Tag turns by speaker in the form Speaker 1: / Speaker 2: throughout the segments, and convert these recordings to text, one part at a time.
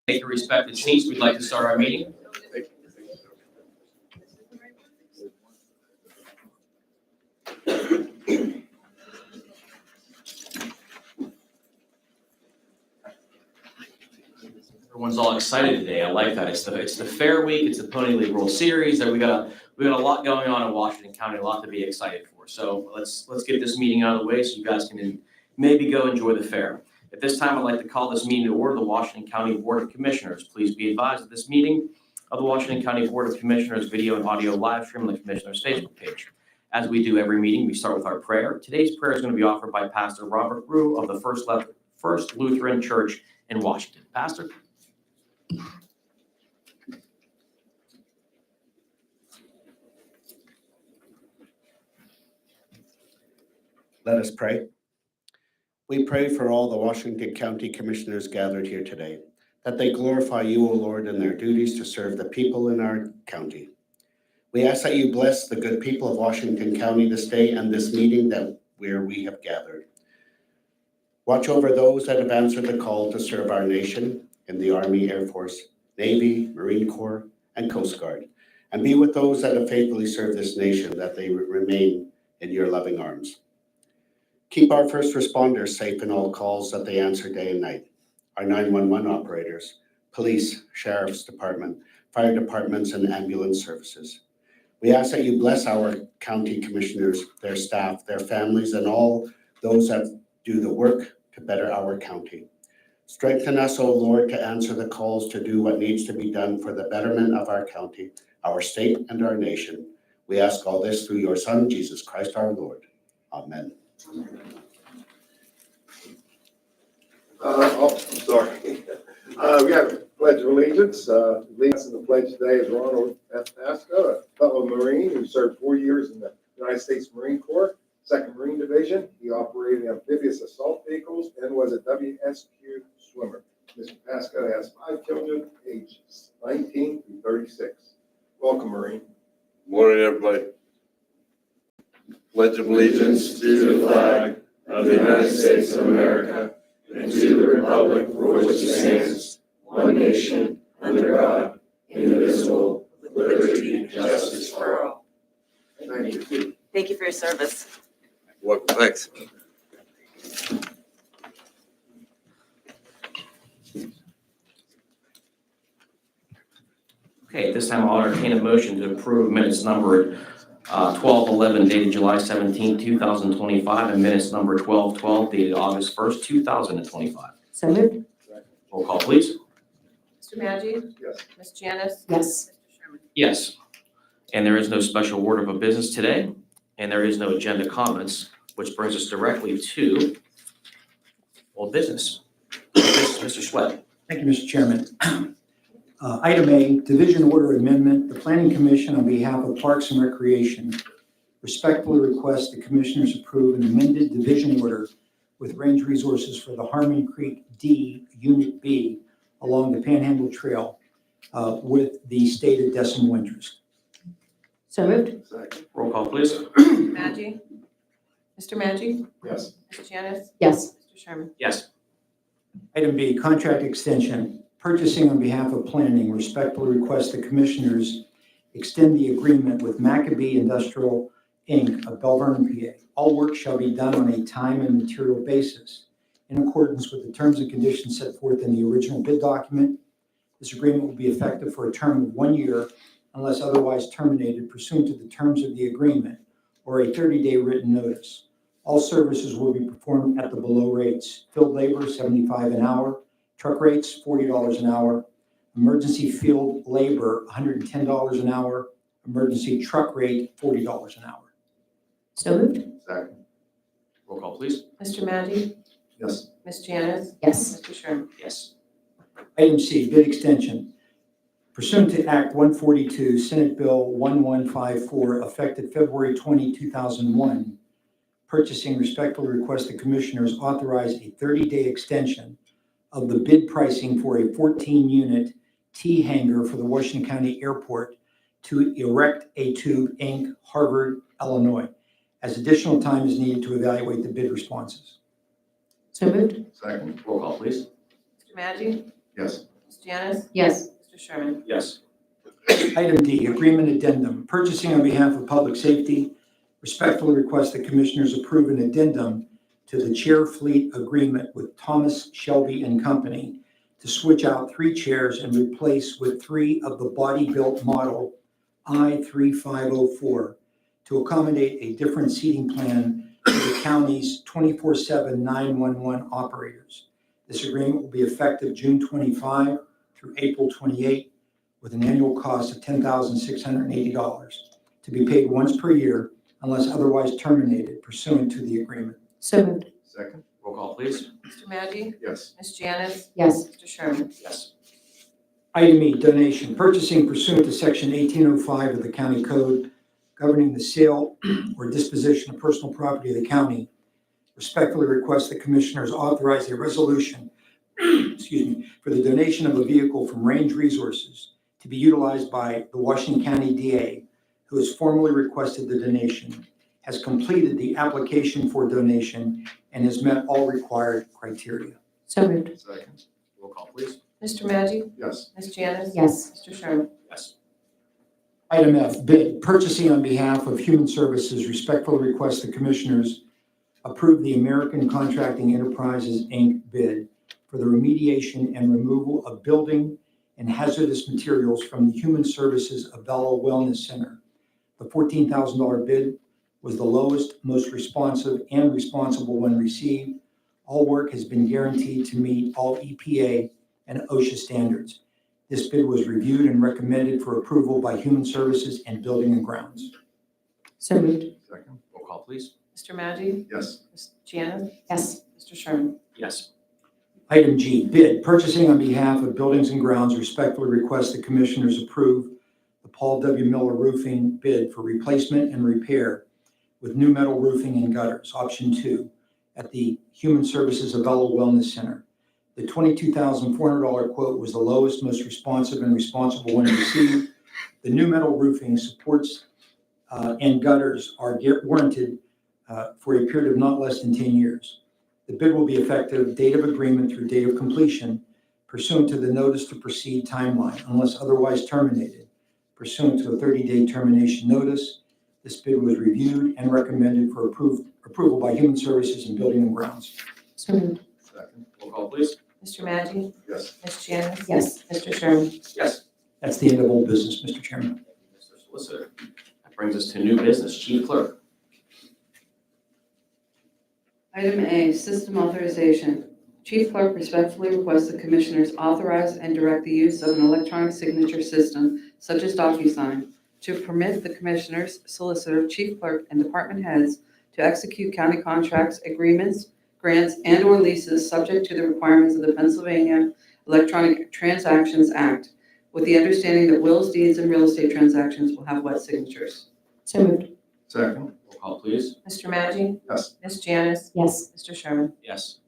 Speaker 1: Take your respected seats. We'd like to start our meeting. Everyone's all excited today. I like that. It's the Fair Week. It's the Pony League World Series. We got a lot going on in Washington County. A lot to be excited for. So let's get this meeting out of the way so you guys can maybe go enjoy the fair. At this time, I'd like to call this meeting to order, the Washington County Board of Commissioners. Please be advised that this meeting of the Washington County Board of Commissioners video and audio live stream on the Commissioner's Facebook page. As we do every meeting, we start with our prayer. Today's prayer is going to be offered by Pastor Robert Rue of the First Lutheran Church in Washington. Pastor.
Speaker 2: Let us pray. We pray for all the Washington County Commissioners gathered here today, that they glorify you, O Lord, in their duties to serve the people in our county. We ask that you bless the good people of Washington County this day and this meeting where we have gathered. Watch over those that have answered the call to serve our nation in the Army, Air Force, Navy, Marine Corps, and Coast Guard, and be with those that have faithfully served this nation, that they remain in your loving arms. Keep our first responders safe in all calls that they answer day and night. Our 911 operators, police, sheriff's department, fire departments, and ambulance services. We ask that you bless our county commissioners, their staff, their families, and all those that do the work to better our county. Strengthen us, O Lord, to answer the calls to do what needs to be done for the betterment of our county, our state, and our nation. We ask all this through your Son, Jesus Christ our Lord. Amen.
Speaker 3: I'm sorry. We have Pledge of Allegiance. Leading us in the pledge today is Ronald F. Pasco, a fellow Marine who served 4 years in the United States Marine Corps, 2nd Marine Division. He operated amphibious assault vehicles and was a WSQ swimmer. Mr. Pasco has 5 children, ages 19 through 36. Welcome, Marine.
Speaker 4: Morning, everybody. Pledge of allegiance to the flag of the United States of America and to the republic for which it stands, one nation, under God, indivisible, with liberty and justice for all.
Speaker 3: Thank you.
Speaker 5: Thank you for your service.
Speaker 4: Welcome, thanks.
Speaker 1: Okay, at this time, I'll entertain a motion to approve minutes numbered 12/11 dated July 17, 2025, and minutes number 12/12 dated August 1st, 2025.
Speaker 5: So moved.
Speaker 1: Roll call, please.
Speaker 6: Mr. Maggi?
Speaker 3: Yes.
Speaker 6: Ms. Janice?
Speaker 5: Yes.
Speaker 6: Mr. Sherman?
Speaker 1: Yes. And there is no special order of business today, and there is no agenda comments, which brings us directly to old business. Mr. Sweat.
Speaker 7: Thank you, Mr. Chairman. Item A, Division Order Amendment. The Planning Commission, on behalf of Parks and Recreation, respectfully request the Commissioners approve an amended division order with range resources for the Harmon Creek D Unit B along the Panhandle Trail with the stated decimal interest.
Speaker 5: So moved.
Speaker 3: Second.
Speaker 1: Roll call, please.
Speaker 6: Maggi? Mr. Maggi?
Speaker 3: Yes.
Speaker 6: Ms. Janice?
Speaker 5: Yes.
Speaker 6: Mr. Sherman?
Speaker 1: Yes.
Speaker 7: Item B, Contract Extension. Purchasing on behalf of Planning respectfully request the Commissioners extend the agreement with Maccabee Industrial Inc. of Belle Vernon, PA. All work shall be done on a time and material basis in accordance with the terms and conditions set forth in the original bid document. This agreement will be effective for a term of 1 year unless otherwise terminated pursuant to the terms of the agreement or a 30-day written notice. All services will be performed at the below rates. Field labor, $75 an hour. Truck rates, $40 an hour. Emergency field labor, $110 an hour. Emergency truck rate, $40 an hour.
Speaker 5: So moved.
Speaker 3: Second.
Speaker 1: Roll call, please.
Speaker 6: Mr. Maggi?
Speaker 3: Yes.
Speaker 6: Ms. Janice?
Speaker 5: Yes.
Speaker 6: Mr. Sherman?
Speaker 1: Yes.
Speaker 7: Item C, bid extension. Pursuant to Act 142, Senate Bill 1154, effective February 20, 2001, purchasing respectfully request the Commissioners authorize a 30-day extension of the bid pricing for a 14-unit T-hanger for the Washington County Airport to Erect a Tube, Inc., Harvard, Illinois, as additional time is needed to evaluate the bid responses.
Speaker 5: So moved.
Speaker 3: Second.
Speaker 1: Roll call, please.
Speaker 6: Mr. Maggi?
Speaker 3: Yes.
Speaker 6: Ms. Janice?
Speaker 5: Yes.
Speaker 6: Mr. Sherman?
Speaker 1: Yes.
Speaker 7: Item D, agreement addendum. Purchasing on behalf of public safety respectfully request the Commissioners approve an addendum to the chair fleet agreement with Thomas Shelby and Company to switch out 3 chairs and replace with 3 of the body-built model I-3504 to accommodate a different seating plan for the county's 24/7 911 operators. This agreement will be effective June 25 through April 28 with an annual cost of $10,680 to be paid once per year unless otherwise terminated pursuant to the agreement.
Speaker 5: So moved.
Speaker 3: Second.
Speaker 1: Roll call, please.
Speaker 6: Mr. Maggi?
Speaker 3: Yes.
Speaker 6: Ms. Janice?
Speaker 5: Yes.
Speaker 6: Mr. Sherman?
Speaker 1: Yes.
Speaker 7: Item E, donation. Purchasing pursuant to Section 1805 of the County Code governing the sale or disposition of personal property of the county, respectfully request the Commissioners authorize a resolution for the donation of a vehicle from Range Resources to be utilized by the Washington County DA, who has formally requested the donation, has completed the application for donation, and has met all required criteria.
Speaker 5: So moved.
Speaker 3: Second.
Speaker 1: Roll call, please.
Speaker 6: Mr. Maggi?
Speaker 3: Yes.
Speaker 6: Ms. Janice?
Speaker 5: Yes.
Speaker 6: Mr. Sherman?
Speaker 1: Yes.
Speaker 7: Item F, bid. Purchasing on behalf of Human Services respectfully request the Commissioners approve the American Contracting Enterprises, Inc. bid for the remediation and removal of building and hazardous materials from the Human Services Avella Wellness Center. The $14,000 bid was the lowest, most responsive, and responsible one received. All work has been guaranteed to meet all EPA and OSHA standards. This bid was reviewed and recommended for approval by Human Services and Building and Grounds.
Speaker 5: So moved.
Speaker 3: Second.
Speaker 1: Roll call, please.
Speaker 6: Mr. Maggi?
Speaker 3: Yes.
Speaker 6: Ms. Janice?
Speaker 5: Yes.
Speaker 6: Mr. Sherman?
Speaker 1: Yes.
Speaker 7: Item G, bid. Purchasing on behalf of Buildings and Grounds respectfully request the Commissioners approve the Paul W. Miller Roofing bid for replacement and repair with new metal roofing and gutters, option 2, at the Human Services Avella Wellness Center. The $22,400 quote was the lowest, most responsive, and responsible one received. The new metal roofing supports and gutters are warranted for a period of not less than 10 years. The bid will be effective date of agreement through date of completion pursuant to the notice to proceed timeline unless otherwise terminated pursuant to a 30-day termination notice. This bid was reviewed and recommended for approval by Human Services and Building and Grounds.
Speaker 5: So moved.
Speaker 3: Second.
Speaker 1: Roll call, please.
Speaker 6: Mr. Maggi?
Speaker 3: Yes.
Speaker 6: Ms. Janice?
Speaker 5: Yes.
Speaker 6: Mr. Sherman?
Speaker 1: Yes.
Speaker 7: That's the end of old business, Mr. Chairman.
Speaker 1: Mr. Solicitor. That brings us to new business. Chief Clerk.
Speaker 8: Item A, system authorization. Chief Clerk respectfully requests the Commissioners authorize and direct the use of an electronic signature system such as DocuSign to permit the Commissioners, Solicitor, Chief Clerk, and Department Heads to execute county contracts, agreements, grants, and/or leases subject to the requirements of the Pennsylvania Electronic Transactions Act, with the understanding that wills, deeds, and real estate transactions will have wet signatures.
Speaker 5: So moved.
Speaker 3: Second.
Speaker 1: Roll call, please.
Speaker 6: Mr. Maggi?
Speaker 3: Yes.
Speaker 6: Ms. Janice?
Speaker 5: Yes.
Speaker 6: Mr. Sherman?
Speaker 1: Yes.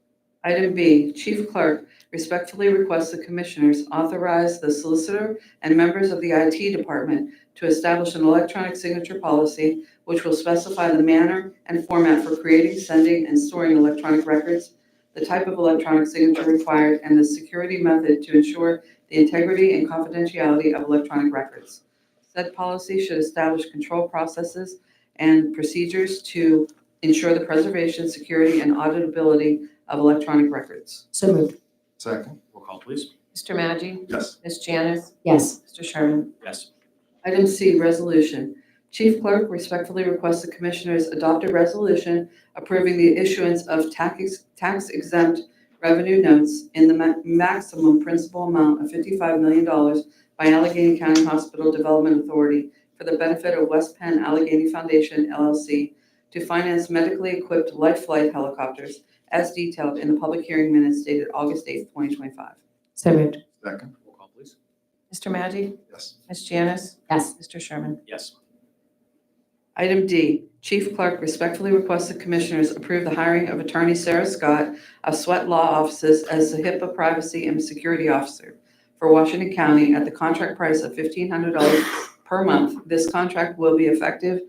Speaker 8: Item B, Chief Clerk respectfully requests the Commissioners authorize the Solicitor and members of the IT Department to establish an electronic signature policy which will specify the manner and format for creating, sending, and storing electronic records, the type of electronic signature required, and the security method to ensure the integrity and confidentiality of electronic records. Said policy should establish control processes and procedures to ensure the preservation, security, and auditability of electronic records.
Speaker 5: So moved.
Speaker 3: Second.
Speaker 1: Roll call, please.
Speaker 6: Mr. Maggi?
Speaker 3: Yes.
Speaker 6: Ms. Janice?
Speaker 5: Yes.
Speaker 6: Mr. Sherman?
Speaker 1: Yes.
Speaker 8: Item C, resolution. Chief Clerk respectfully requests the Commissioners adopt a resolution approving the issuance of tax-exempt revenue notes in the maximum principal amount of $55 million by Allegheny County Hospital Development Authority for the benefit of West Penn Allegheny Foundation, LLC, to finance medically equipped life flight helicopters as detailed in the public hearing minutes dated August 8th, 2025.
Speaker 5: So moved.
Speaker 3: Second.
Speaker 1: Roll call, please.
Speaker 6: Mr. Maggi?
Speaker 3: Yes.
Speaker 6: Ms. Janice?
Speaker 5: Yes.
Speaker 6: Mr. Sherman?
Speaker 1: Yes.
Speaker 8: Item D, Chief Clerk respectfully requests the Commissioners approve the hiring of Attorney Sarah Scott of Sweat Law Offices as the HIPAA Privacy and Security Officer for Washington County at the contract price of $1,500 per month. This contract will be effective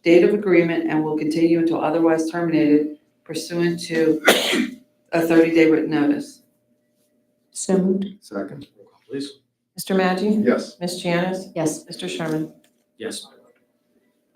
Speaker 8: date of agreement and will continue until otherwise terminated pursuant to a 30-day written notice.
Speaker 5: So moved.
Speaker 3: Second.
Speaker 1: Roll call, please.
Speaker 6: Mr. Maggi?
Speaker 3: Yes.
Speaker 6: Ms. Janice?
Speaker 5: Yes.
Speaker 6: Mr. Sherman?
Speaker 1: Yes.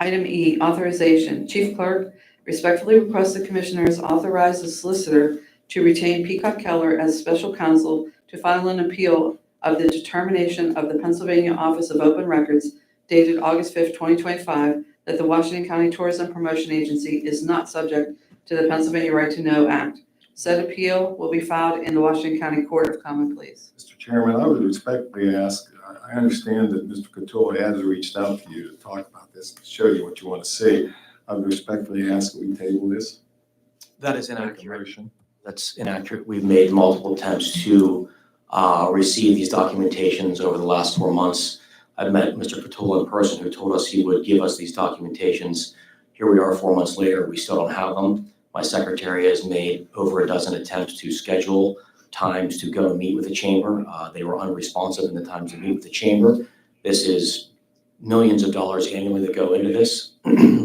Speaker 8: Item E, authorization. Chief Clerk respectfully requests the Commissioners authorize the Solicitor to retain Peacock Keller as special counsel to file an appeal of the determination of the Pennsylvania Office of Open Records dated August 5th, 2025, that the Washington County Tourism Promotion Agency is not subject to the Pennsylvania Right to Know Act. Said appeal will be filed in the Washington County Court of Common Pleas.
Speaker 9: Mr. Chairman, I would respectfully ask, I understand that Mr. Cotillo has reached out to you to talk about this, to show you what you want to see. I would respectfully ask that we table this.
Speaker 1: That is
Speaker 9: Make a
Speaker 1: inaccurate.
Speaker 9: motion.
Speaker 1: That's inaccurate. We've made multiple attempts to receive these documentations over the last 4 months. I've met Mr. Cotillo in person, who told us he would give us these documentations. Here we are 4 months later, we still don't have them. My secretary has made over a dozen attempts to schedule times to go and meet with the chamber. They were unresponsive in the times to meet with the chamber. This is millions of dollars annually that go into this.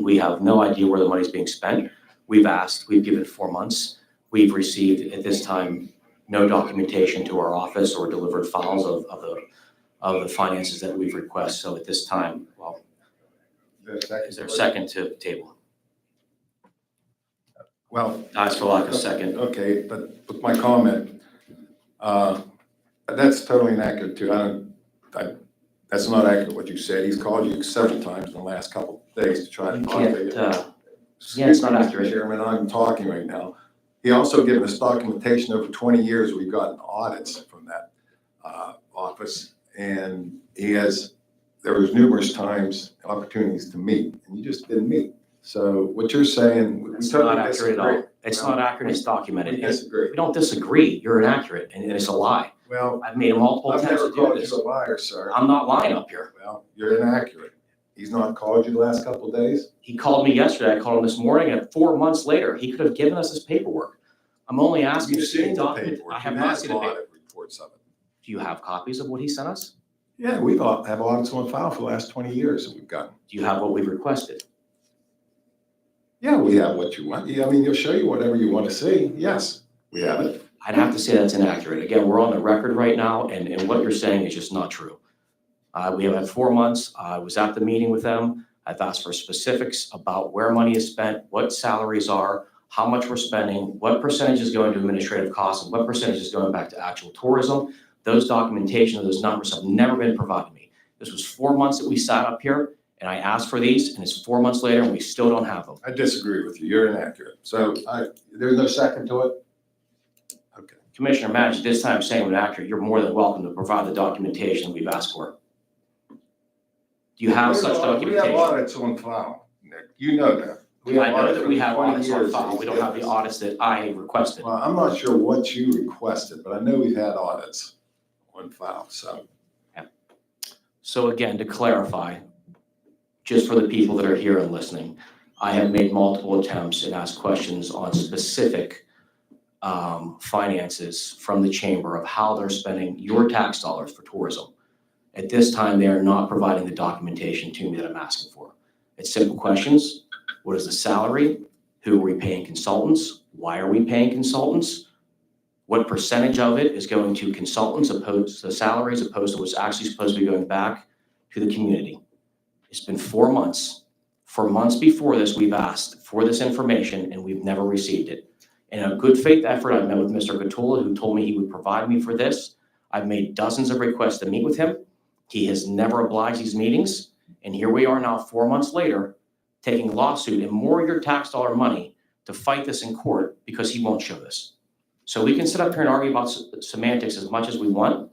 Speaker 1: We have no idea where the money's being spent. We've asked, we've given 4 months. We've received at this time no documentation to our office or delivered files of the finances that we've requested. So at this time, well, is there a second to table?
Speaker 9: Well,
Speaker 1: I feel like a second.
Speaker 9: okay, but with my comment, that's totally inaccurate too. That's not accurate what you said. He's called you several times in the last couple of days to try to
Speaker 1: You
Speaker 9: talk to
Speaker 1: can't,
Speaker 9: you.
Speaker 1: yeah, it's not
Speaker 9: Mr.
Speaker 1: accurate.
Speaker 9: Chairman, I'm talking right now. He also given us documentation over 20 years. We've gotten audits from that office. And there was numerous times, opportunities to meet, and you just didn't meet. So what you're saying, we
Speaker 1: It's
Speaker 9: totally
Speaker 1: not accurate at
Speaker 9: disagree.
Speaker 1: all. It's not accurate, it's
Speaker 9: We
Speaker 1: documented.
Speaker 9: disagree.
Speaker 1: We don't disagree. You're inaccurate and it's a lie.
Speaker 9: Well,
Speaker 1: I've made multiple
Speaker 9: I've
Speaker 1: attempts
Speaker 9: never
Speaker 1: to do
Speaker 9: called
Speaker 1: this.
Speaker 9: you a liar, sir.
Speaker 1: I'm not lying up here.
Speaker 9: Well, you're inaccurate. He's not called you the last couple of days?
Speaker 1: He called me yesterday. I called him this morning, and 4 months later, he could have given us his paperwork. I'm only asking to
Speaker 9: You've
Speaker 1: see the
Speaker 9: seen the
Speaker 1: document.
Speaker 9: paperwork.
Speaker 1: I have
Speaker 9: You
Speaker 1: not
Speaker 9: had
Speaker 1: seen the paper.
Speaker 9: audit reports of it.
Speaker 1: Do you have copies of what he sent us?
Speaker 9: Yeah, we've have audits on file for the last 20 years that we've gotten.
Speaker 1: Do you have what we've requested?
Speaker 9: Yeah, we have what you want. Yeah, I mean, he'll show you whatever you want to see. Yes, we have it.
Speaker 1: I'd have to say that's inaccurate. Again, we're on the record right now, and what you're saying is just not true. We have had 4 months. I was at the meeting with them. I've asked for specifics about where money is spent, what salaries are, how much we're spending, what percentage is going to administrative costs, and what percentage is going back to actual tourism. Those documentation, those numbers have never been provided to me. This was 4 months that we sat up here, and I asked for these, and it's 4 months later, and we still don't have them.
Speaker 9: I disagree with you. You're inaccurate. So there's no second to it? Okay.
Speaker 1: Commissioner Madge, this time saying I'm inaccurate, you're more than welcome to provide the documentation we've asked for. Do you have such
Speaker 9: We have
Speaker 1: documentation?
Speaker 9: audits on file, Nick. You know that. We have
Speaker 1: I know
Speaker 9: audits
Speaker 1: that we
Speaker 9: for
Speaker 1: have
Speaker 9: 20
Speaker 1: audits on
Speaker 9: years.
Speaker 1: file. We don't have the audits that I requested.
Speaker 9: Well, I'm not sure what you requested, but I know we've had audits on file, so.
Speaker 1: So again, to clarify, just for the people that are here and listening, I have made multiple attempts and asked questions on specific finances from the chamber of how they're spending your tax dollars for tourism. At this time, they are not providing the documentation to me that I'm asking for. It's simple questions. What is the salary? Who are we paying consultants? Why are we paying consultants? What percentage of it is going to consultants opposed to salaries opposed to what's actually supposed to be going back to the community? It's been 4 months. For months before this, we've asked for this information and we've never received it. In a good faith effort, I met with Mr. Gattulla, who told me he would provide me for this. I've made dozens of requests to meet with him. He has never obliged these meetings. And here we are now, 4 months later, taking a lawsuit and more of your tax dollar money to fight this in court because he won't show this. So we can sit up here and argue about semantics as much as we want.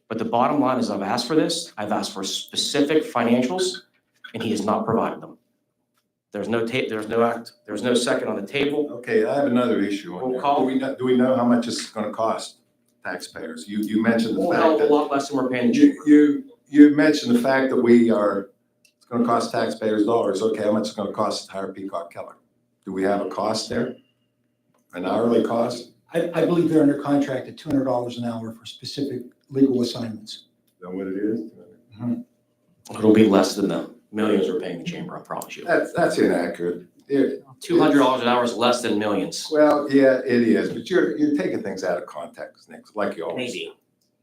Speaker 1: But the bottom line is I've asked for this. I've asked for specific financials and he has not provided them. There's no second on the table.
Speaker 9: Okay, I have another issue on
Speaker 1: Roll
Speaker 9: there.
Speaker 1: call.
Speaker 9: Do we know how much it's gonna cost taxpayers? You mentioned the
Speaker 1: Whole hell
Speaker 9: fact
Speaker 1: of a
Speaker 9: that,
Speaker 1: lot less than we're paying the chamber.
Speaker 9: you mentioned the fact that it's gonna cost taxpayers dollars. Okay, how much it's gonna cost to hire Peacock Keller? Do we have a cost there? An hourly cost?
Speaker 7: I believe they're under contract at $200 an hour for specific legal assignments.
Speaker 9: Is that what it is?
Speaker 1: It'll be less than the millions we're paying the chamber, I promise you.
Speaker 9: That's inaccurate.
Speaker 1: $200 an hour is less than millions.
Speaker 9: Well, yeah, it is, but you're taking things out of context, Nick, like you always,
Speaker 1: Maybe.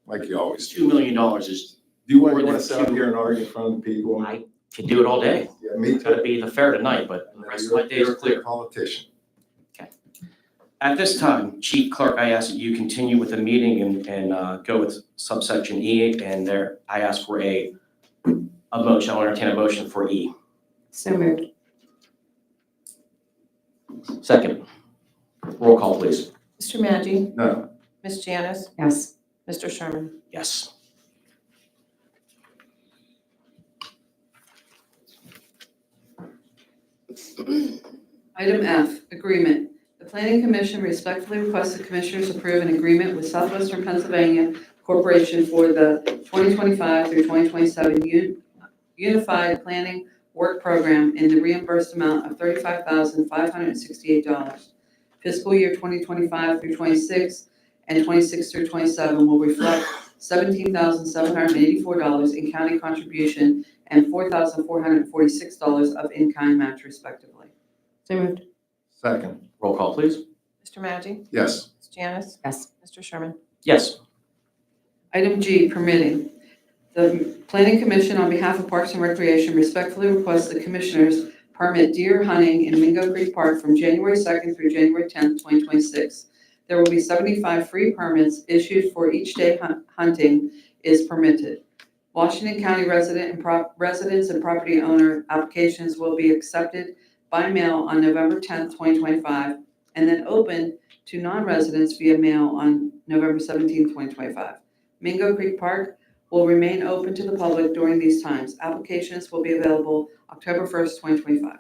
Speaker 9: like you always
Speaker 1: $2
Speaker 9: do.
Speaker 1: million is,
Speaker 9: Do you
Speaker 1: more
Speaker 9: want
Speaker 1: than
Speaker 9: to sit up here and argue in front of people?
Speaker 1: I could do it all day.
Speaker 9: Yeah, me
Speaker 1: It's gotta
Speaker 9: too.
Speaker 1: be the fair tonight, but the rest of my day is
Speaker 9: You're a
Speaker 1: clear.
Speaker 9: politician.
Speaker 1: At this time, Chief Clerk, I ask that you continue with the meeting and go with subsection E, and there, I ask for a motion, I'll entertain a motion for E.
Speaker 5: So moved.
Speaker 1: Second. Roll call, please.
Speaker 6: Mr. Maggi?
Speaker 9: No,
Speaker 6: Ms. Janice?
Speaker 5: Yes.
Speaker 6: Mr. Sherman?
Speaker 1: Yes.
Speaker 8: Item F, agreement. The Planning Commission respectfully requests the Commissioners approve an agreement with Southwestern Pennsylvania Corporation for the 2025 through 2027 Unified Planning Work Program in the reimbursed amount of $35,568. Fiscal year 2025 through 26 and 26 through 27 will reflect $17,784 in county contribution and $4,446 of in-kind match respectively.
Speaker 5: So moved.
Speaker 9: second,
Speaker 1: Roll call, please.
Speaker 6: Mr. Maggi?
Speaker 9: yes,
Speaker 6: Ms. Janice?
Speaker 5: Yes.
Speaker 6: Mr. Sherman?
Speaker 1: Yes.
Speaker 8: Item G, permitting. The Planning Commission, on behalf of Parks and Recreation, respectfully requests the Commissioners permit deer hunting in Mingo Creek Park from January 2nd through January 10th, 2026. There will be 75 free permits issued for each day hunting is permitted. Washington County residents and property owner applications will be accepted by mail on November 10th, 2025, and then open to non-residents via mail on November 17th, 2025. Mingo Creek Park will remain open to the public during these times. Applications will be available October 1st, 2025.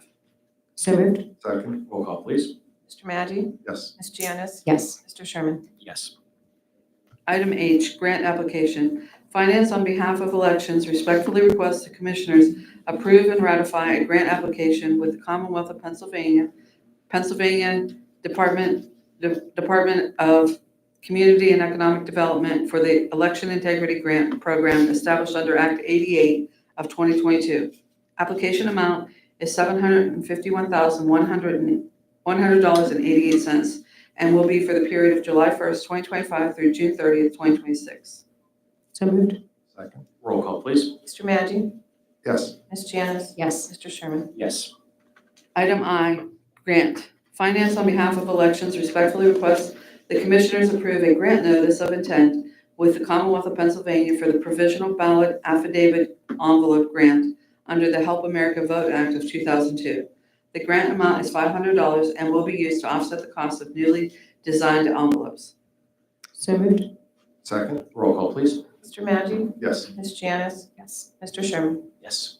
Speaker 5: So moved.
Speaker 9: second,
Speaker 1: Roll call, please.
Speaker 6: Mr. Maggi?
Speaker 9: yes,
Speaker 6: Ms. Janice?
Speaker 5: Yes.
Speaker 6: Mr. Sherman?
Speaker 1: Yes.
Speaker 8: Item H, grant application. Finance, on behalf of Elections, respectfully requests the Commissioners approve and ratify a grant application with the Commonwealth of Pennsylvania Department of Community and Economic Development for the Election Integrity Grant Program established under Act 88 of 2022. Application amount is $751,100.88 and will be for the period of July 1st, 2025 through June 30th, 2026.
Speaker 5: So moved.
Speaker 9: second,
Speaker 1: Roll call, please.
Speaker 6: Mr. Maggi?
Speaker 9: yes,
Speaker 6: Ms. Janice?
Speaker 5: Yes.
Speaker 6: Mr. Sherman?
Speaker 1: Yes.
Speaker 8: Item I, grant. Finance, on behalf of Elections, respectfully requests the Commissioners approve a grant notice of intent with the Commonwealth of Pennsylvania for the Provisional Ballot Affidavit Envelope Grant under the Help America Vote Act of 2002. The grant amount is $500 and will be used to offset the cost of newly designed envelopes.
Speaker 5: So moved.
Speaker 9: second,
Speaker 1: Roll call, please.
Speaker 6: Mr. Maggi?
Speaker 9: yes,
Speaker 6: Ms. Janice?
Speaker 5: Yes.
Speaker 6: Mr. Sherman?
Speaker 1: Yes.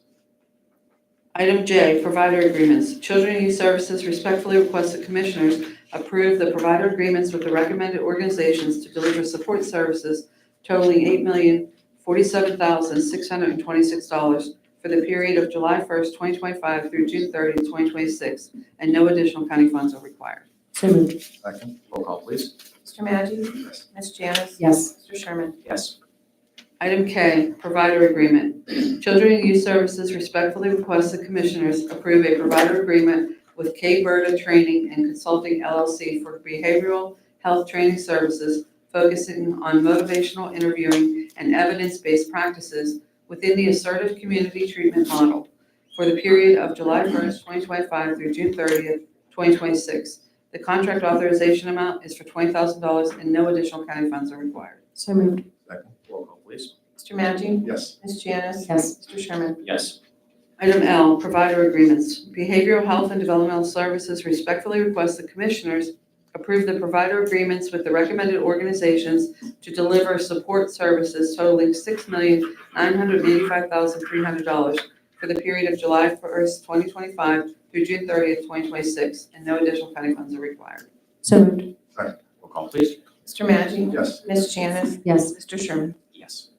Speaker 8: Item J, provider agreements. Children and Youth Services respectfully request the Commissioners approve the provider agreements with the recommended organizations to deliver support services totaling $8,047,626 for the period of July 1st, 2025 through June 30th, 2026, and no additional county funds are required.
Speaker 5: So moved.
Speaker 9: second,
Speaker 1: Roll call, please.
Speaker 6: Mr. Maggi?
Speaker 9: yes,
Speaker 6: Ms. Janice?
Speaker 5: Yes.
Speaker 6: Mr. Sherman?
Speaker 1: Yes.
Speaker 8: Item K, provider agreement. Children and Youth Services respectfully request the Commissioners approve a provider agreement with K. Berta Training and Consulting LLC for behavioral health training services focusing on motivational interviewing and evidence-based practices within the assertive community treatment model. for the period of July 1st, 2025 through June 30th, 2026. The contract authorization amount is for $20,000 and no additional county funds are required.
Speaker 5: So moved.
Speaker 9: Second.
Speaker 1: Roll call, please.
Speaker 6: Mr. Maggi?
Speaker 9: Yes.
Speaker 6: Ms. Janice?
Speaker 5: Yes.
Speaker 6: Mr. Sherman?
Speaker 1: Yes.
Speaker 8: Item L, provider agreements. Behavioral Health and Developmental Services respectfully request the Commissioners approve the provider agreements with the recommended organizations to deliver support services totaling $6,985,300 for the period of July 1st, 2025 through June 30th, 2026, and no additional county funds are required.
Speaker 5: So moved.
Speaker 1: Roll call, please.
Speaker 6: Mr. Maggi?
Speaker 9: Yes.
Speaker 6: Ms. Janice?
Speaker 5: Yes.
Speaker 6: Mr. Sherman?
Speaker 1: Yes.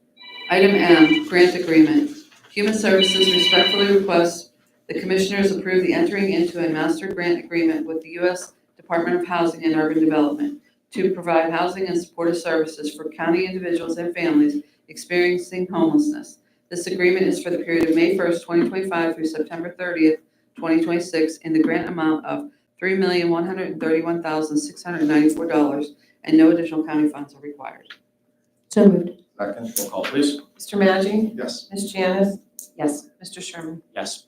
Speaker 8: Item M, grant agreement. Human Services respectfully requests the Commissioners approve the entering into a master grant agreement with the U.S. Department of Housing and Urban Development to provide housing and supportive services for county individuals and families experiencing homelessness. This agreement is for the period of May 1st, 2025 through September 30th, 2026, in the grant amount of $3,131,694, and no additional county funds are required.
Speaker 5: So moved.
Speaker 9: Second.
Speaker 1: Roll call, please.
Speaker 6: Mr. Maggi?
Speaker 9: Yes.
Speaker 6: Ms. Janice?
Speaker 5: Yes.
Speaker 6: Mr. Sherman?
Speaker 1: Yes.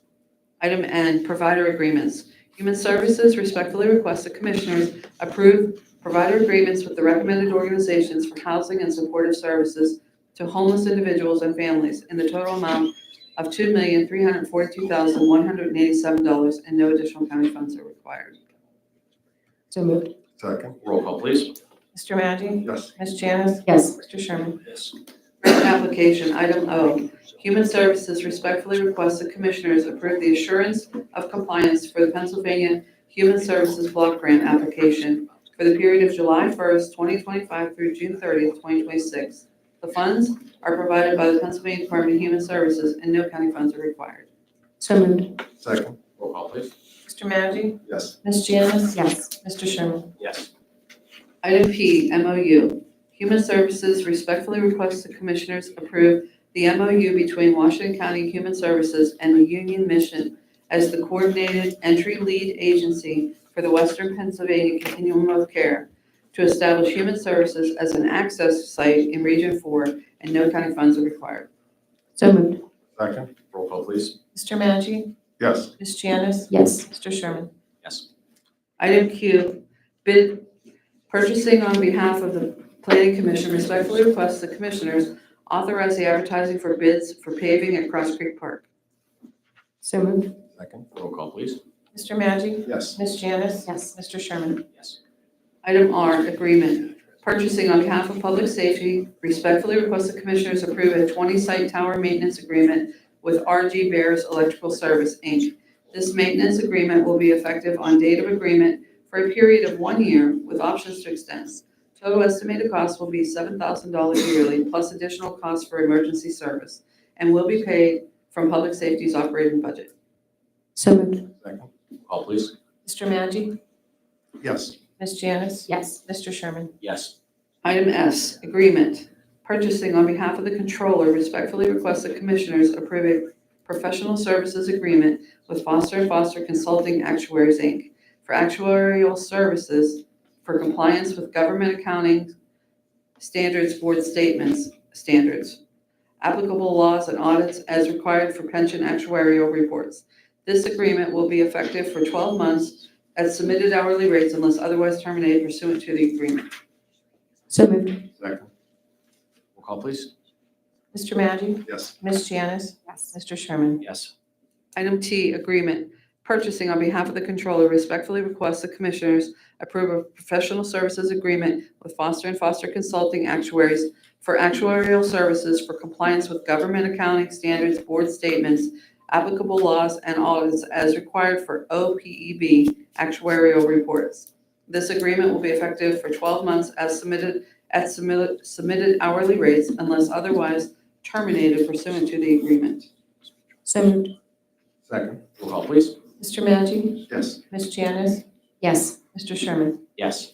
Speaker 8: Item N, provider agreements. Human Services respectfully requests the Commissioners approve provider agreements with the recommended organizations for housing and supportive services to homeless individuals and families in the total amount of $2,342,187, and no additional county funds are required.
Speaker 5: So moved.
Speaker 9: Second.
Speaker 1: Roll call, please.
Speaker 6: Mr. Maggi?
Speaker 9: Yes.
Speaker 6: Ms. Janice?
Speaker 5: Yes.
Speaker 6: Mr. Sherman?
Speaker 1: Yes.
Speaker 8: Grant application, item O. Human Services respectfully requests the Commissioners approve the assurance of compliance for the Pennsylvania Human Services Block Grant application for the period of July 1st, 2025 through June 30th, 2026. The funds are provided by the Pennsylvania Department of Human Services and no county funds are required.
Speaker 5: So moved.
Speaker 9: Second.
Speaker 1: Roll call, please.
Speaker 6: Mr. Maggi?
Speaker 9: Yes.
Speaker 6: Ms. Janice?
Speaker 5: Yes.
Speaker 6: Mr. Sherman?
Speaker 1: Yes.
Speaker 8: Item P, MOU. Human Services respectfully requests the Commissioners approve the MOU between Washington County Human Services and the Union Mission as the coordinated entry lead agency for the Western Pennsylvania Continuum of Care to establish Human Services as an access site in Region 4, and no county funds are required.
Speaker 5: So moved.
Speaker 9: Second.
Speaker 1: Roll call, please.
Speaker 6: Mr. Maggi?
Speaker 9: Yes.
Speaker 6: Ms. Janice?
Speaker 5: Yes.
Speaker 6: Mr. Sherman?
Speaker 1: Yes.
Speaker 8: Item Q, bid purchasing on behalf of the Planning Commission respectfully requests the Commissioners authorize the advertising for bids for paving at Cross Creek Park.
Speaker 5: So moved.
Speaker 9: Second.
Speaker 1: Roll call, please.
Speaker 6: Mr. Maggi?
Speaker 9: Yes.
Speaker 6: Ms. Janice?
Speaker 5: Yes.
Speaker 6: Mr. Sherman?
Speaker 1: Yes.
Speaker 8: Item R, agreement. Purchasing on behalf of Public Safety respectfully requests the Commissioners approve a 20-site tower maintenance agreement with RG Bears Electrical Service, Inc. This maintenance agreement will be effective on date of agreement for a period of 1 year with options to extend. Total estimated cost will be $7,000 yearly plus additional costs for emergency service and will be paid from Public Safety's operating budget.
Speaker 5: So moved.
Speaker 9: Second.
Speaker 1: Roll call, please.
Speaker 6: Mr. Maggi?
Speaker 9: Yes.
Speaker 6: Ms. Janice?
Speaker 5: Yes.
Speaker 6: Mr. Sherman?
Speaker 1: Yes.
Speaker 8: Item S, agreement. Purchasing on behalf of the Controller respectfully requests the Commissioners approve a professional services agreement with Foster & Foster Consulting Actuaries, Inc. for actuarial services for compliance with Government Accounting Standards Board standards, applicable laws and audits as required for pension actuarial reports. This agreement will be effective for 12 months at submitted hourly rates unless otherwise terminated pursuant to the agreement.
Speaker 5: So moved.
Speaker 9: Second.
Speaker 1: Roll call, please.
Speaker 6: Mr. Maggi?
Speaker 9: Yes.
Speaker 6: Ms. Janice?
Speaker 5: Yes.
Speaker 6: Mr. Sherman?
Speaker 1: Yes.
Speaker 8: Item T, agreement. Purchasing on behalf of the Controller respectfully requests the Commissioners approve a professional services agreement with Foster & Foster Consulting Actuaries for actuarial services for compliance with Government Accounting Standards Board statements, applicable laws and audits as required for OPEB actuarial reports. This agreement will be effective for 12 months as submitted at submitted hourly rates unless otherwise terminated pursuant to the agreement.
Speaker 5: So moved.
Speaker 9: Second.
Speaker 1: Roll call, please.
Speaker 6: Mr. Maggi?
Speaker 9: Yes.
Speaker 6: Ms. Janice?
Speaker 5: Yes.
Speaker 6: Mr. Sherman?
Speaker 1: Yes.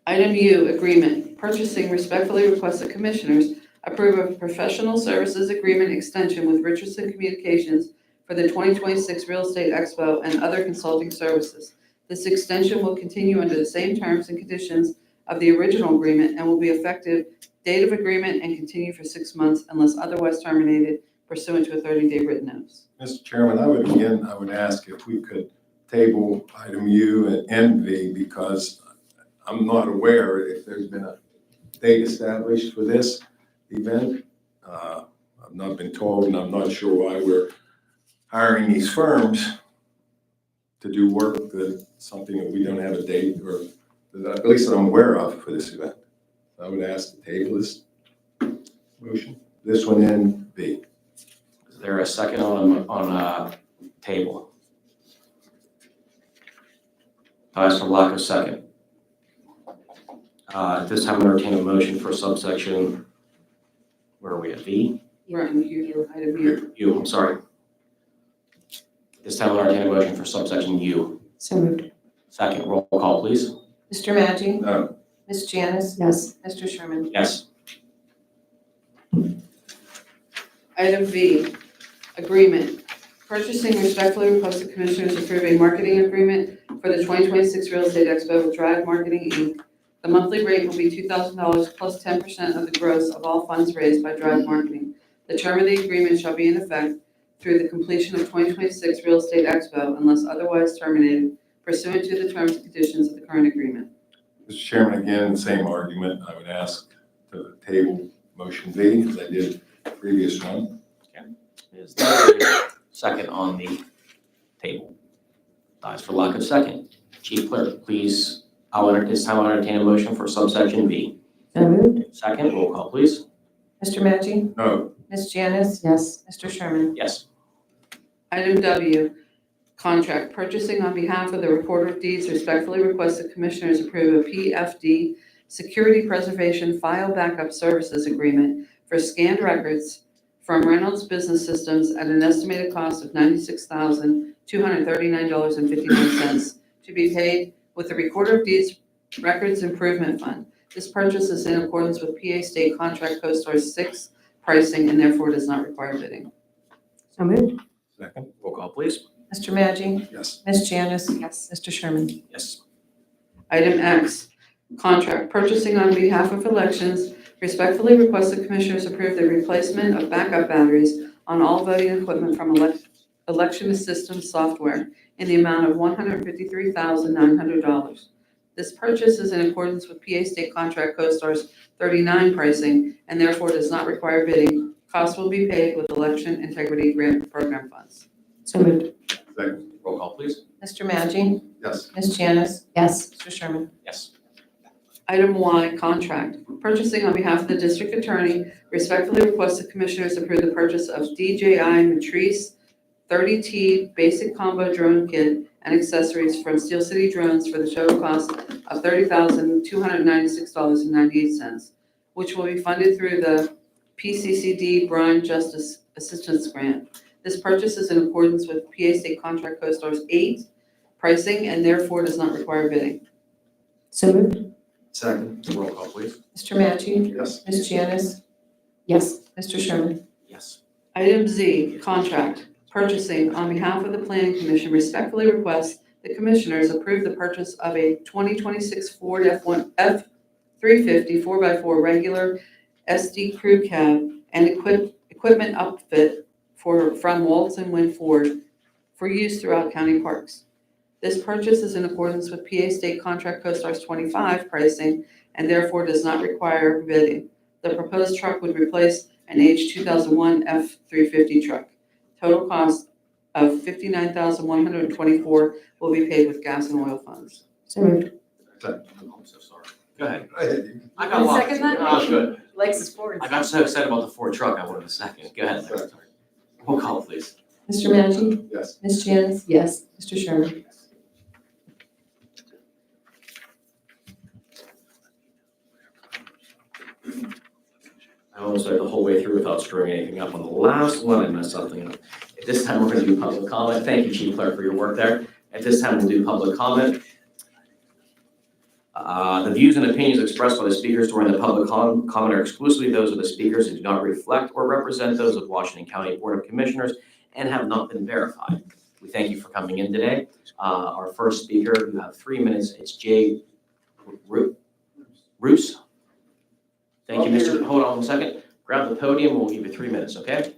Speaker 8: Item U, agreement. Purchasing respectfully requests the Commissioners approve a professional services agreement extension with Richardson Communications for the 2026 Real Estate Expo and other consulting services. This extension will continue under the same terms and conditions of the original agreement and will be effective date of agreement and continue for 6 months unless otherwise terminated pursuant to a 30-day written notice.
Speaker 9: Mr. Chairman, I would ask if we could table item U and V because I'm not aware if there's been a date established for this event. I've not been told, and I'm not sure why we're hiring these firms to do work that something that we don't have a date or that at least that I'm aware of for this event. I would ask to table this motion, this one and V.
Speaker 1: Is there a second on table? Dies for lack of second. At this time, I entertain a motion for subsection, where are we at, V?
Speaker 8: Right, item U.
Speaker 1: U, I'm sorry. This time, I entertain a motion for subsection U.
Speaker 5: So moved.
Speaker 1: Second, roll call, please.
Speaker 6: Mr. Maggi?
Speaker 9: No,
Speaker 6: Ms. Janice?
Speaker 5: Yes.
Speaker 6: Mr. Sherman?
Speaker 1: Yes.
Speaker 8: Item V, agreement. Purchasing respectfully requests the Commissioners approve a marketing agreement for the 2026 Real Estate Expo with Drive Marketing, Inc. The monthly rate will be $2,000 plus 10% of the gross of all funds raised by Drive Marketing. The term of the agreement shall be in effect through the completion of 2026 Real Estate Expo unless otherwise terminated pursuant to the terms and conditions of the current agreement.
Speaker 9: Mr. Chairman, again, the same argument. I would ask to table motion V as I did the previous one.
Speaker 1: Is there a second on the table? Dies for lack of second. Chief Clerk, please, this time I'll entertain a motion for subsection V.
Speaker 5: So moved.
Speaker 1: Second, roll call, please.
Speaker 6: Mr. Maggi?
Speaker 9: No,
Speaker 6: Ms. Janice?
Speaker 5: Yes.
Speaker 6: Mr. Sherman?
Speaker 1: Yes.
Speaker 8: Item W, contract. Purchasing on behalf of the Recorder of Deeds respectfully requests the Commissioners approve a PFD Security Preservation File Backup Services Agreement for scanned records from Reynolds Business Systems at an estimated cost of $96,239.59 to be paid with the Recorder of Deeds Records Improvement Fund. This purchase is in accordance with PA State Contract CoStar 6 pricing and therefore does not require bidding.
Speaker 5: So moved.
Speaker 9: second,
Speaker 1: Roll call, please.
Speaker 6: Mr. Maggi?
Speaker 9: yes.
Speaker 6: Ms. Janice?
Speaker 5: Yes.
Speaker 6: Mr. Sherman?
Speaker 1: Yes.
Speaker 8: Item X, contract. Purchasing on behalf of elections respectfully request the Commissioners approve the replacement of backup batteries on all voting equipment from election systems software in the amount of $153,900. This purchase is in accordance with PA State Contract CoStar's 39 pricing and therefore does not require bidding. Costs will be paid with Election Integrity Grant Program funds.
Speaker 5: So moved.
Speaker 9: Second,
Speaker 1: Roll call, please.
Speaker 6: Mr. Maggi?
Speaker 9: yes.
Speaker 6: Ms. Janice?
Speaker 5: Yes.
Speaker 6: Mr. Sherman?
Speaker 1: Yes.
Speaker 8: Item Y, contract. Purchasing on behalf of the District Attorney respectfully requests the Commissioners approve the purchase of DJI Matrice 30T Basic Combo Drone Kit and accessories from Steel City Drones for the total cost of $30,296.98, which will be funded through the PCCD Brine Justice Assistance Grant. This purchase is in accordance with PA State Contract CoStar's 8 pricing and therefore does not require bidding.
Speaker 5: So moved.
Speaker 9: Second,
Speaker 1: Roll call, please.
Speaker 6: Mr. Maggi?
Speaker 9: yes.
Speaker 6: Ms. Janice?
Speaker 5: Yes.
Speaker 6: Mr. Sherman?
Speaker 1: Yes.
Speaker 8: Item Z, contract. Purchasing on behalf of the Planning Commission respectfully requests the Commissioners approve the purchase of a 2026 Ford F350 4x4 regular SD crew cab and equipment upfit from Waltz and Wynn Ford for use throughout county parks. This purchase is in accordance with PA State Contract CoStar's 25 pricing and therefore does not require bidding. The proposed truck would replace an aged 2001 F350 truck. Total cost of $59,124 will be paid with gas and oil funds.
Speaker 5: So moved.
Speaker 1: I'm so sorry. Go ahead.
Speaker 9: Go ahead.
Speaker 1: I got lost.
Speaker 6: Second that?
Speaker 1: No, it's good.
Speaker 6: Likes his Ford.
Speaker 1: I got so excited about the Ford truck, I wanted a second. Go ahead, Larry. Sorry. Roll call, please.
Speaker 6: Mr. Maggi?
Speaker 9: Yes.
Speaker 6: Ms. Janice?
Speaker 5: Yes.
Speaker 6: Mr. Sherman?
Speaker 1: I almost went the whole way through without screwing anything up. On the last one, I messed something up. At this time, we're going to do public comment. Thank you, Chief Clerk, for your work there. At this time, we'll do public comment. The views and opinions expressed by the speakers during the public comment are exclusively those of the speakers and do not reflect or represent those of Washington County Board of Commissioners and have not been verified. We thank you for coming in today. Our first speaker, you have 3 minutes. It's Jay Roos. Thank you, Mr. Hold on one second. Grab the podium and we'll give you 3 minutes, okay?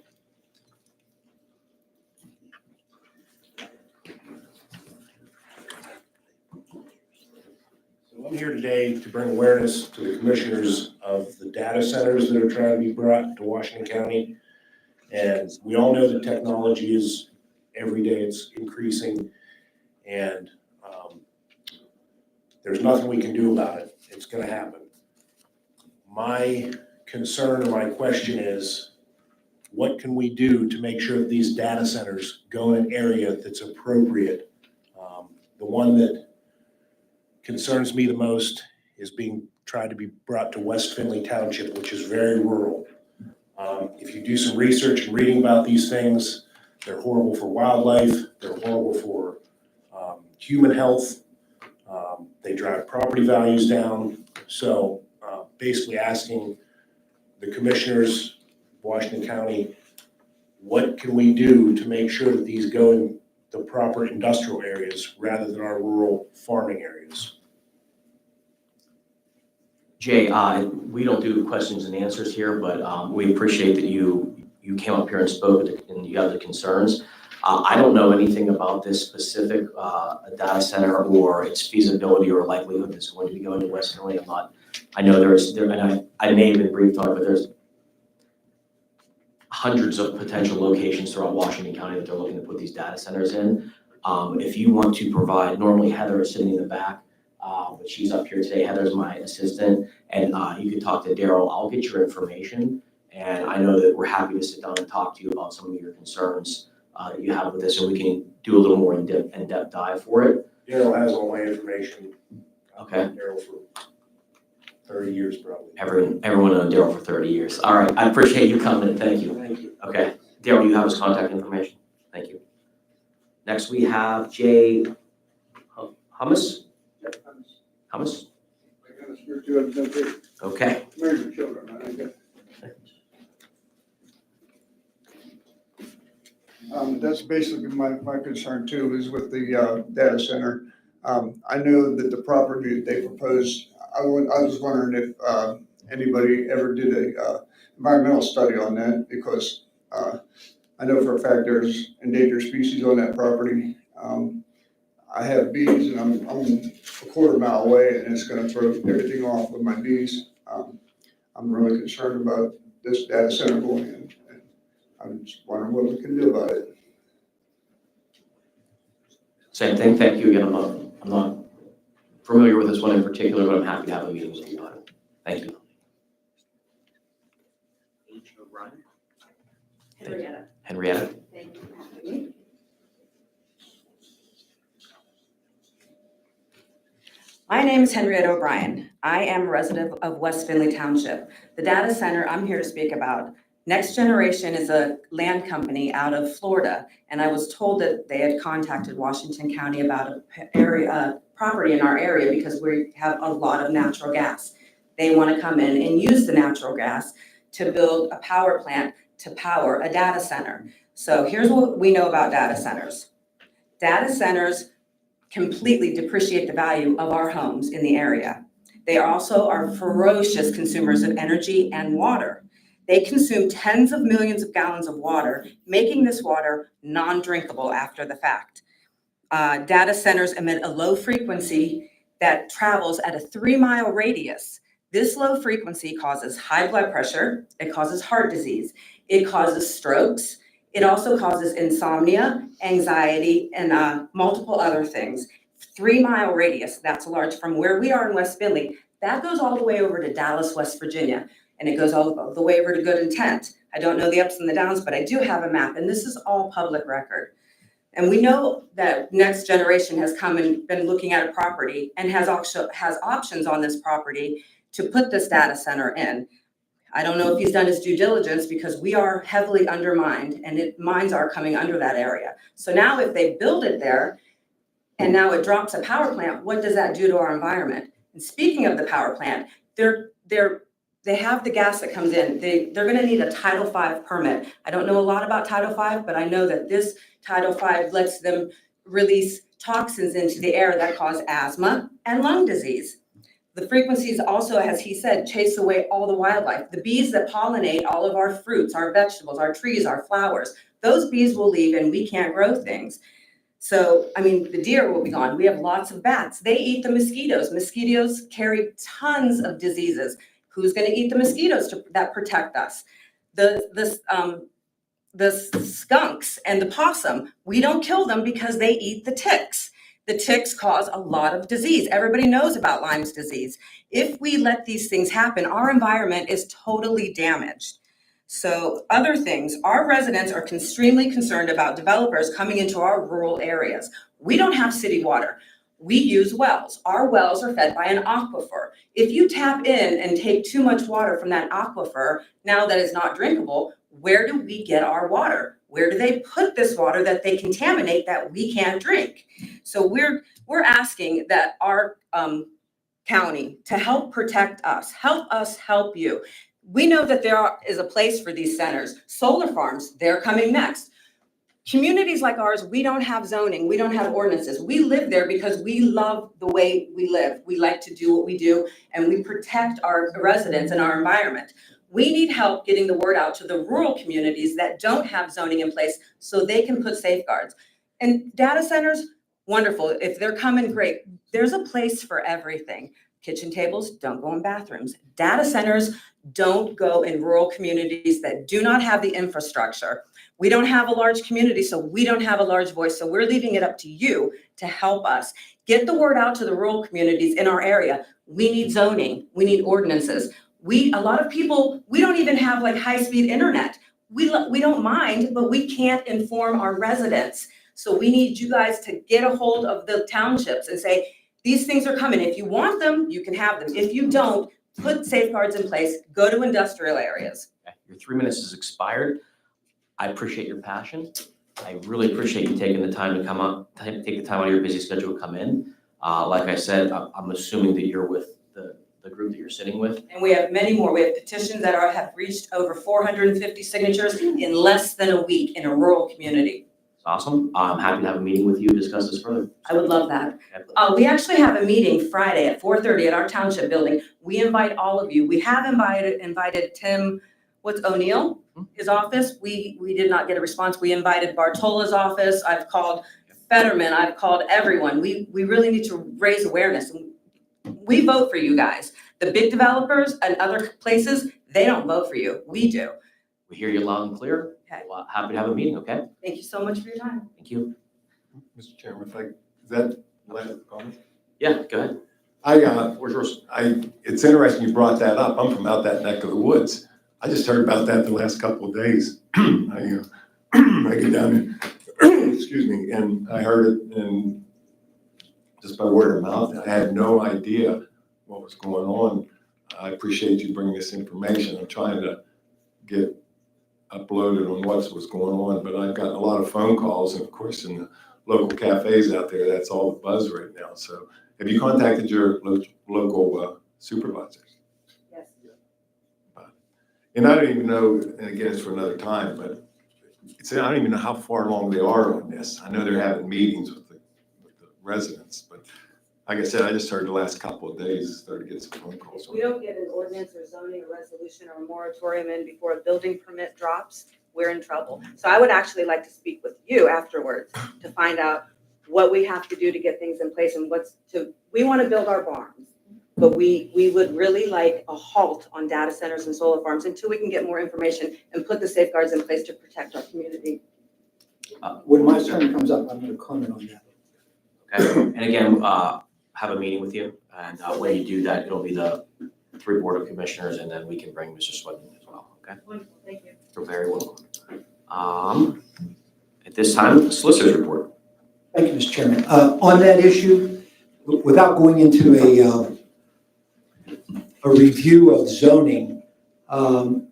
Speaker 10: I'm here today to bring awareness to the commissioners of the data centers that are trying to be brought to Washington County. And we all know that technology is, every day it's increasing, and there's nothing we can do about it. It's gonna happen. My concern or my question is, what can we do to make sure that these data centers go in an area that's appropriate? The one that concerns me the most is being tried to be brought to West Findlay Township, which is very rural. If you do some research and reading about these things, they're horrible for wildlife, they're horrible for human health, they drive property values down. So basically asking the commissioners, Washington County, what can we do to make sure that these go in the proper industrial areas rather than our rural farming areas?
Speaker 1: Jay, we don't do questions and answers here, but we appreciate that you came up here and spoke and you have the concerns. I don't know anything about this specific data center or its feasibility or likelihood that's going to be going to West Findlay. I know and I may have been briefed on it, but there's hundreds of potential locations throughout Washington County that they're looking to put these data centers in. If you want to provide, normally Heather is sitting in the back, but she's up here today. Heather's my assistant, and you can talk to Daryl. I'll get your information, and I know that we're happy to sit down and talk to you about some of your concerns that you have with this, and we can do a little more in-depth dive for it.
Speaker 10: Daryl has all my information.
Speaker 1: Okay.
Speaker 10: Daryl for 30 years probably.
Speaker 1: Everyone known Daryl for 30 years. All right, I appreciate you coming, thank you.
Speaker 10: Thank you.
Speaker 1: Okay, Daryl, you have his contact information? Thank you. Next, we have Jay Hummus? Hummus? Okay.
Speaker 11: Married children, I guess. That's basically my concern too, is with the data center. I know that the property that they proposed, I was wondering if anybody ever did a environmental study on that, because I know for a fact there's endangered species on that property. I have bees, and I'm a quarter mile away, and it's gonna throw everything off with my bees. I'm really concerned about this data center going in, and I'm just wondering what we can do about it.
Speaker 1: Same thing, thank you again. I'm not familiar with this one in particular, but I'm happy to have a meeting with you on it. Thank you.
Speaker 6: Henrietta.
Speaker 1: Henrietta?
Speaker 6: Thank you for having me.
Speaker 8: My name is Henrietta O'Brien. I am a resident of West Findlay Township. The data center I'm here to speak about, Next Generation is a land company out of Florida, and I was told that they had contacted Washington County about a property in our area because we have a lot of natural gas. They want to come in and use the natural gas to build a power plant to power a data center. So here's what we know about data centers. Data centers completely depreciate the value of our homes in the area. They also are ferocious consumers of energy and water. They consume tens of millions of gallons of water, making this water non-drinkable after the fact. Data centers emit a low frequency that travels at a 3-mile radius. This low frequency causes high blood pressure, it causes heart disease, it causes strokes, it also causes insomnia, anxiety, and multiple other things. 3-mile radius, that's large. From where we are in West Findlay, that goes all the way over to Dallas, West Virginia, and it goes all the way over to Good Intent. I don't know the ups and the downs, but I do have a map, and this is all public record. And we know that Next Generation has come and been looking at a property and has options on this property to put this data center in. I don't know if he's done his due diligence because we are heavily undermined and mines are coming under that area. So now if they build it there and now it drops a power plant, what does that do to our environment? And speaking of the power plant, they have the gas that comes in. They're gonna need a Title V permit. I don't know a lot about Title V, but I know that this Title V lets them release toxins into the air that cause asthma and lung disease. The frequencies also, as he said, chase away all the wildlife. The bees that pollinate all of our fruits, our vegetables, our trees, our flowers, those bees will leave and we can't grow things.
Speaker 12: So, I mean, the deer will be gone. We have lots of bats. They eat the mosquitoes. Mosquitoes carry tons of diseases. Who's gonna eat the mosquitoes that protect us? The skunks and the possum, we don't kill them because they eat the ticks. The ticks cause a lot of disease. Everybody knows about Lyme's disease. If we let these things happen, our environment is totally damaged. So other things, our residents are extremely concerned about developers coming into our rural areas. We don't have city water. We use wells. Our wells are fed by an aquifer. If you tap in and take too much water from that aquifer, now that it's not drinkable, where do we get our water? Where do they put this water that they contaminate that we can't drink? So we're asking that our county to help protect us, help you. We know that there is a place for these centers. Solar farms, they're coming next. Communities like ours, we don't have zoning, we don't have ordinances. We live there because we love the way we live. We like to do what we do, and we protect our residents and our environment. We need help getting the word out to the rural communities that don't have zoning in place so they can put safeguards. And data centers, wonderful. If they're coming, great. There's a place for everything. Kitchen tables don't go in bathrooms. Data centers don't go in rural communities that do not have the infrastructure. We don't have a large community, so we don't have a large voice. So we're leaving it up to you to help us get the word out to the rural communities in our area. We need zoning, we need ordinances. A lot of people, we don't even have like high-speed internet. We don't mind, but we can't inform our residents. So we need you guys to get a hold of the townships and say, these things are coming. If you want them, you can have them. If you don't, put safeguards in place, go to industrial areas.
Speaker 1: Okay, your 3 minutes has expired. I appreciate your passion. I really appreciate you taking the time to come up, take the time out of your busy schedule to come in. Like I said, I'm assuming that you're with the group that you're sitting with.
Speaker 12: And we have many more. We have petitions that have reached over 450 signatures in less than a week in a rural community.
Speaker 1: It's awesome. I'm happy to have a meeting with you to discuss this further.
Speaker 12: I would love that.
Speaker 1: Okay.
Speaker 12: We actually have a meeting Friday at 4:30 at our township building. We invite all of you. We have invited Tim, O'Neill, his office. We did not get a response. We invited Bartola's office. I've called Fetterman. I've called everyone. We really need to raise awareness. We vote for you guys. The big developers and other places, they don't vote for you. We do.
Speaker 1: We hear you loud and clear.
Speaker 12: Okay.
Speaker 1: Well, happy to have a meeting, okay?
Speaker 12: Thank you so much for your time.
Speaker 1: Thank you.
Speaker 9: Mr. Chairman, is that last comment?
Speaker 1: Yeah, go ahead.
Speaker 9: Where's yours? It's interesting you brought that up. I'm from out that neck of the woods. I just heard about that the last couple of days. I get down there, excuse me, and I heard it and just by word of mouth. I had no idea what was going on. I appreciate you bringing this information. I'm trying to get uploaded on what was going on, but I've gotten a lot of phone calls, and of course in the local cafes out there, that's all the buzz right now. So have you contacted your local supervisors?
Speaker 12: Yes.
Speaker 9: And I don't even know, and again, it's for another time, but I don't even know how far along they are on this. I know they're having meetings with the residents, but like I said, I just heard the last couple of days, started to get some phone calls.
Speaker 12: If we don't get an ordinance or zoning or resolution or a moratorium in before a building permit drops, we're in trouble. So I would actually like to speak with you afterwards to find out what we have to do to get things in place and we want to build our barns, but we would really like a halt on data centers and solar farms until we can get more information and put the safeguards in place to protect our community.
Speaker 7: When my turn comes up, I'm going to comment on that.
Speaker 1: Okay, and again, have a meeting with you, and when you do that, it'll be the 3 Board of Commissioners, and then we can bring Mr. Swedman as well, okay?
Speaker 12: Wonderful, thank you.
Speaker 1: You're very welcome. At this time, the Solicitor's report.
Speaker 7: Thank you, Mr. Chairman. On that issue, without going into a review of zoning, the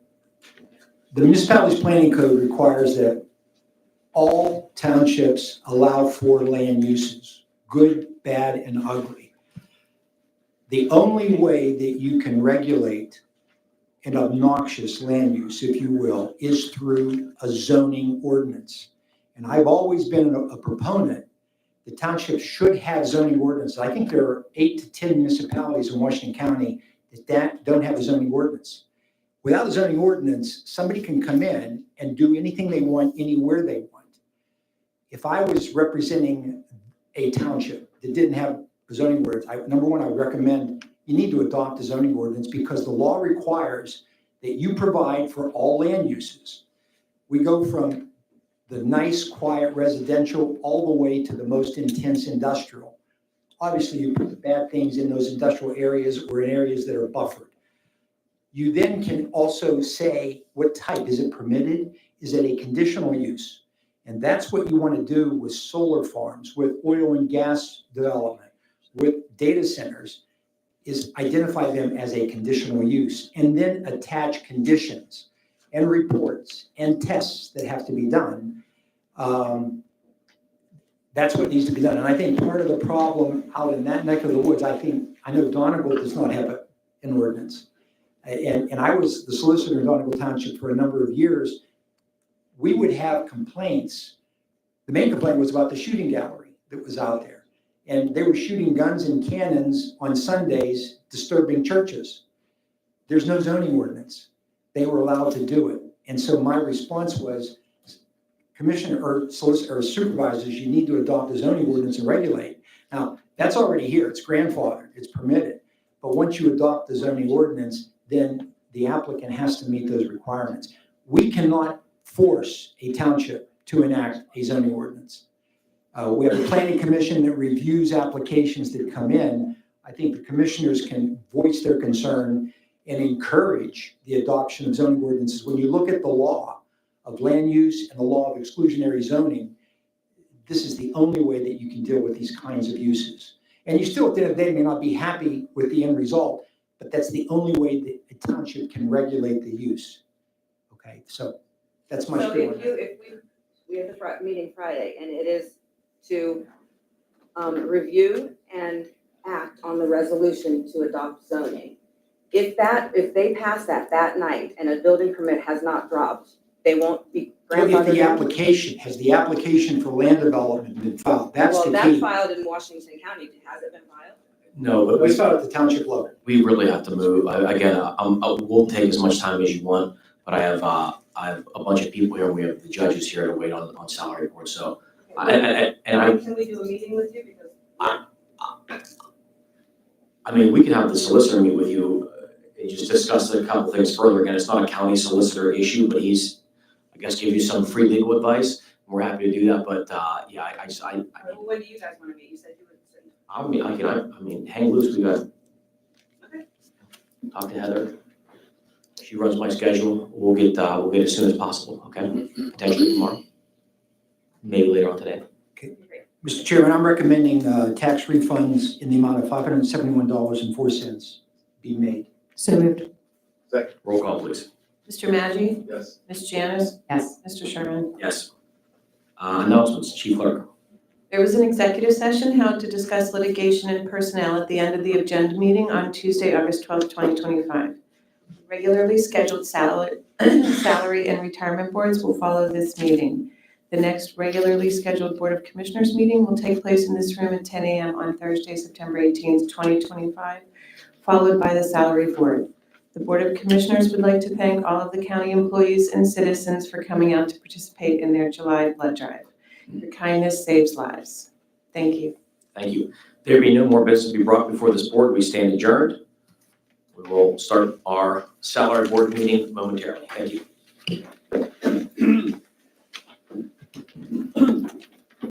Speaker 7: municipality's planning code requires that all townships allow for land uses, good, bad, and ugly. The only way that you can regulate an obnoxious land use, if you will, is through a zoning ordinance. And I've always been a proponent. The township should have zoning ordinances. I think there are 8 to 10 municipalities in Washington County that don't have a zoning ordinance. Without a zoning ordinance, somebody can come in and do anything they want, anywhere they want. if I was representing a township that didn't have a zoning ordinance, number one, I would recommend you need to adopt a zoning ordinance because the law requires that you provide for all land uses. We go from the nice, quiet residential all the way to the most intense industrial. Obviously, you put the bad things in those industrial areas or in areas that are buffered. You then can also say what type. Is it permitted? Is it a conditional use? And that's what you want to do with solar farms, with oil and gas development, with data centers, is identify them as a conditional use and then attach conditions and reports and tests that have to be done. That's what needs to be done. And I think part of the problem out in that neck of the woods, I know Donegal does not have an ordinance. And I was the solicitor in Donegal Township for a number of years. We would have complaints. The main complaint was about the shooting gallery that was out there. And they were shooting guns and cannons on Sundays, disturbing churches. There's no zoning ordinance. They were allowed to do it. And so my response was, commissioner or solicitor or supervisors, you need to adopt a zoning ordinance and regulate. Now, that's already here. It's grandfathered. It's permitted. But once you adopt the zoning ordinance, then the applicant has to meet those requirements. We cannot force a township to enact a zoning ordinance. We have a planning commission that reviews applications that come in. I think the commissioners can voice their concern and encourage the adoption of zoning ordinances. When you look at the law of land use and the law of exclusionary zoning, this is the only way that you can deal with these kinds of uses. And you still, at the end of the day, may not be happy with the end result, but that's the only way that a township can regulate the use. Okay, so that's my
Speaker 12: So
Speaker 7: spiel on that.
Speaker 12: if we have the meeting Friday, and it is to review and act on the resolution to adopt zoning. If they pass that night and a building permit has not dropped, they won't be
Speaker 7: If
Speaker 12: grandfathered
Speaker 7: the
Speaker 12: in?
Speaker 7: application, has the application for land development been filed? That's
Speaker 12: Well,
Speaker 7: the
Speaker 12: that's
Speaker 7: key.
Speaker 12: filed in Washington County. Has it been filed?
Speaker 1: No, but
Speaker 7: It's filed at the township level.
Speaker 1: we really have to move. Again, we'll take as much time as you want, but I have a bunch of people here. We have the judges here to wait on salary reports. So,
Speaker 12: Can we do a meeting with you? Because
Speaker 1: I mean, we can have the solicitor meet with you and just discuss a couple things further. Again, it's not a county solicitor issue, but he's, I guess, give you some free legal advice. We're happy to do that, but yeah,
Speaker 12: when do you guys want to meet? You said you would.
Speaker 1: I mean, hang loose. We got.
Speaker 12: Okay.
Speaker 1: Talk to Heather. She runs my schedule. We'll get as soon as possible. Okay, potentially tomorrow, maybe later on today.
Speaker 7: Mr. Chairman, I'm recommending tax refunds in the amount of $571.04 be made.
Speaker 5: So moved.
Speaker 1: Roll call, please.
Speaker 8: Mr. Maggi?
Speaker 3: Yes.
Speaker 8: Ms. Janice?
Speaker 5: Yes.
Speaker 8: Mr. Sherman?
Speaker 1: Yes. Announcements, Chief Clerk.
Speaker 8: There was an executive session held to discuss litigation and personnel at the end of the agenda meeting on Tuesday, August 12th, 2025. Regularly scheduled salary and retirement boards will follow this meeting. The next regularly scheduled Board of Commissioners meeting will take place in this room at 10 a.m. on Thursday, September 18th, 2025, followed by the Salary Board. The Board of Commissioners would like to thank all of the county employees and citizens for coming out to participate in their July blood drive. Your kindness saves lives. Thank you.
Speaker 1: Thank you. There be no more business to be brought before this board. We stand adjourned. We will start our salary board meeting momentarily. Thank you.